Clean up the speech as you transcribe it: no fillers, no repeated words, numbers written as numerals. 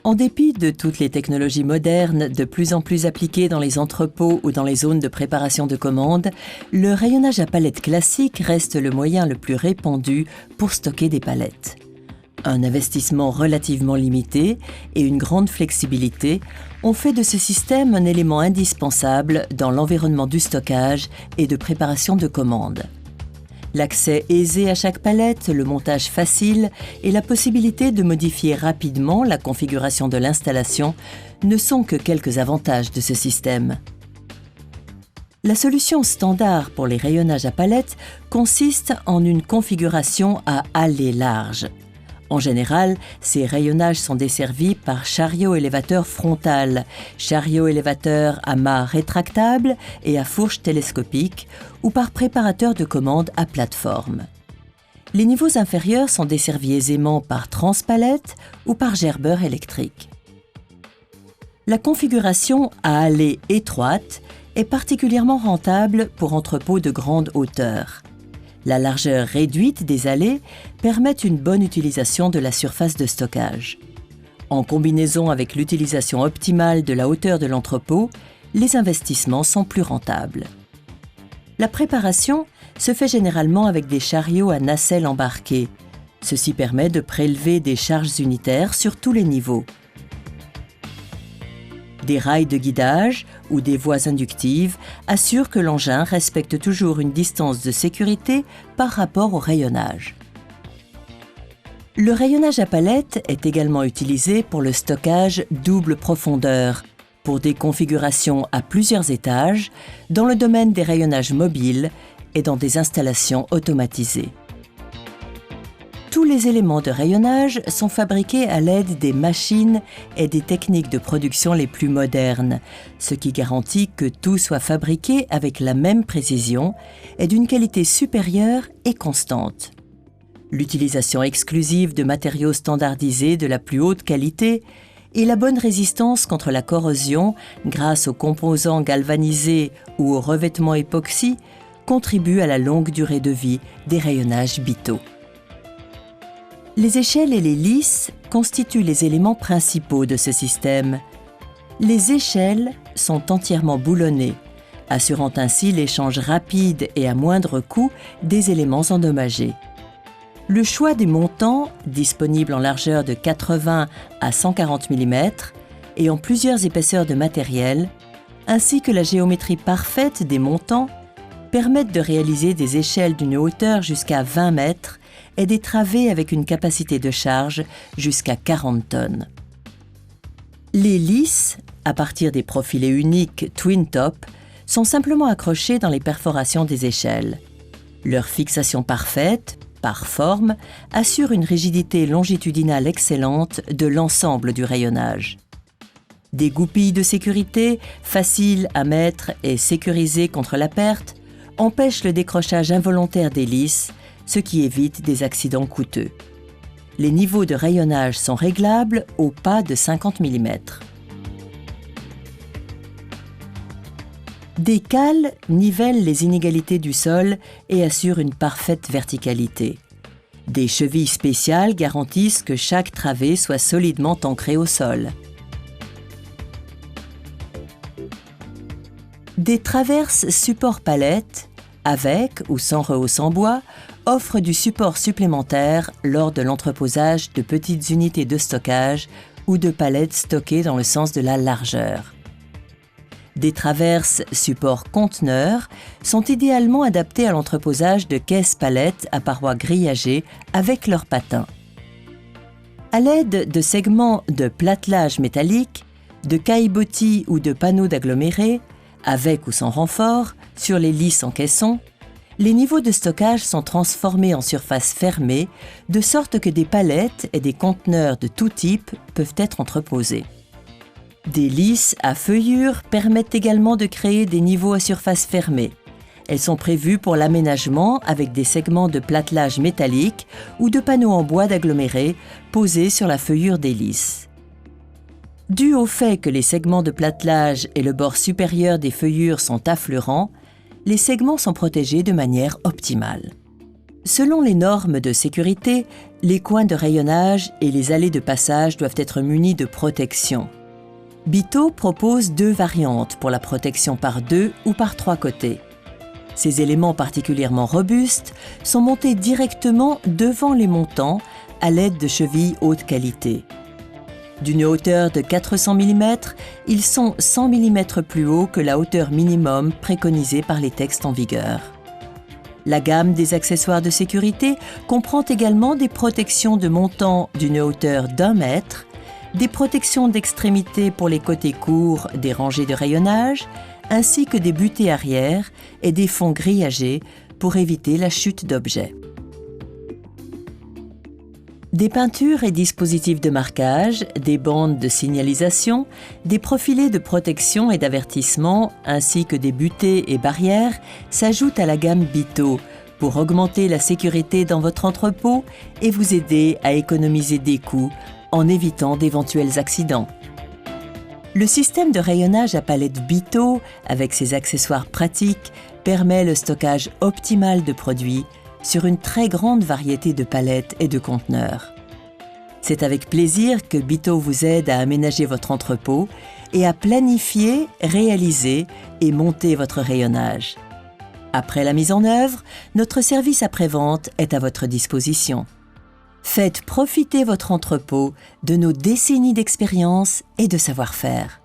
En dépit de toutes les technologies modernes de plus en plus appliquées dans les entrepôts ou dans les zones de préparation de commandes, le rayonnage à palettes classique reste le moyen le plus répandu pour stocker des palettes. Un investissement relativement limité et une grande flexibilité ont fait de ce système un élément indispensable dans l'environnement du stockage et de préparation de commandes. L'accès aisé à chaque palette, le montage facile et la possibilité de modifier rapidement la configuration de l'installation ne sont que quelques avantages de ce système. La solution standard pour les rayonnages à palettes consiste en une configuration à allée large. En général, ces rayonnages sont desservis par chariot-élévateur frontal, chariot-élévateur à mât rétractable et à fourche télescopique, ou par préparateur de commandes à plateforme. Les niveaux inférieurs sont desservis aisément par transpalette ou par gerbeur électrique. La configuration à allée étroite est particulièrement rentable pour entrepôts de grande hauteur. La largeur réduite des allées permet une bonne utilisation de la surface de stockage. En combinaison avec l'utilisation optimale de la hauteur de l'entrepôt, les investissements sont plus rentables. La préparation se fait généralement avec des chariots à nacelle embarqués. Ceci permet de prélever des charges unitaires sur tous les niveaux. Des rails de guidage ou des voies inductives assurent que l'engin respecte toujours une distance de sécurité par rapport au rayonnage. Le rayonnage à palettes est également utilisé pour le stockage double profondeur, pour des configurations à plusieurs étages, dans le domaine des rayonnages mobiles et dans des installations automatisées. Tous les éléments de rayonnage sont fabriqués à l'aide des machines et des techniques de production les plus modernes, ce qui garantit que tout soit fabriqué avec la même précision et d'une qualité supérieure et constante. L'utilisation exclusive de matériaux standardisés de la plus haute qualité et la bonne résistance contre la corrosion grâce aux composants galvanisés ou aux revêtements époxy contribuent à la longue durée de vie des rayonnages Bito. Les échelles et les lisses constituent les éléments principaux de ce système. Les échelles sont entièrement boulonnées, assurant ainsi l'échange rapide et à moindre coût des éléments endommagés. Le choix des montants, disponibles en largeur de 80 à 140 mm et en plusieurs épaisseurs de matériel, ainsi que la géométrie parfaite des montants, permettent de réaliser des échelles d'une hauteur jusqu'à 20 mètres et des travées avec une capacité de charge jusqu'à 40 tonnes. Les lisses, à partir des profilés uniques twin top, sont simplement accrochées dans les perforations des échelles. Leur fixation parfaite, par forme, assure une rigidité longitudinale excellente de l'ensemble du rayonnage. Des goupilles de sécurité, faciles à mettre et sécurisées contre la perte, empêchent le décrochage involontaire des lisses, ce qui évite des accidents coûteux. Les niveaux de rayonnage sont réglables au pas de 50 mm. Des cales nivellent les inégalités du sol et assurent une parfaite verticalité. Des chevilles spéciales garantissent que chaque travée soit solidement ancrée au sol. Des traverses support palette, avec ou sans rehausse en bois, offrent du support supplémentaire lors de l'entreposage de petites unités de stockage ou de palettes stockées dans le sens de la largeur. Des traverses support conteneur sont idéalement adaptées à l'entreposage de caisses palettes à parois grillagées avec leurs patins. À l'aide de segments de platelage métallique, de caillebotis ou de panneaux d'agglomérés, avec ou sans renfort, sur les lisses en caisson, les niveaux de stockage sont transformés en surface fermée, de sorte que des palettes et des conteneurs de tout type peuvent être entreposés. Des lisses à feuillure permettent également de créer des niveaux à surface fermée. Elles sont prévues pour l'aménagement avec des segments de platelage métallique ou de panneaux en bois d'aggloméré posés sur la feuillure des lisses. Dû au fait que les segments de platelage et le bord supérieur des feuillures sont affleurants, les segments sont protégés de manière optimale. Selon les normes de sécurité, les coins de rayonnage et les allées de passage doivent être munis de protection. Bito propose 2 variantes pour la protection par 2 ou par 3 côtés. Ces éléments particulièrement robustes sont montés directement devant les montants à l'aide de chevilles haute qualité. D'une hauteur de 400 mm, ils sont 100 mm plus hauts que la hauteur minimum préconisée par les textes en vigueur. La gamme des accessoires de sécurité comprend également des protections de montant d'une hauteur d'1 mètre, des protections d'extrémité pour les côtés courts des rangées de rayonnage, ainsi que des butées arrière et des fonds grillagés pour éviter la chute d'objets. Des peintures et dispositifs de marquage, des bandes de signalisation, des profilés de protection et d'avertissement, ainsi que des butées et barrières s'ajoutent à la gamme Bito pour augmenter la sécurité dans votre entrepôt et vous aider à économiser des coûts en évitant d'éventuels accidents. Le système de rayonnage à palette Bito, avec ses accessoires pratiques, permet le stockage optimal de produits sur une très grande variété de palettes et de conteneurs. C'est avec plaisir que Bito vous aide à aménager votre entrepôt et à planifier, réaliser et monter votre rayonnage. Après la mise en œuvre, notre service après-vente est à votre disposition. Faites profiter votre entrepôt de nos décennies d'expérience et de savoir-faire.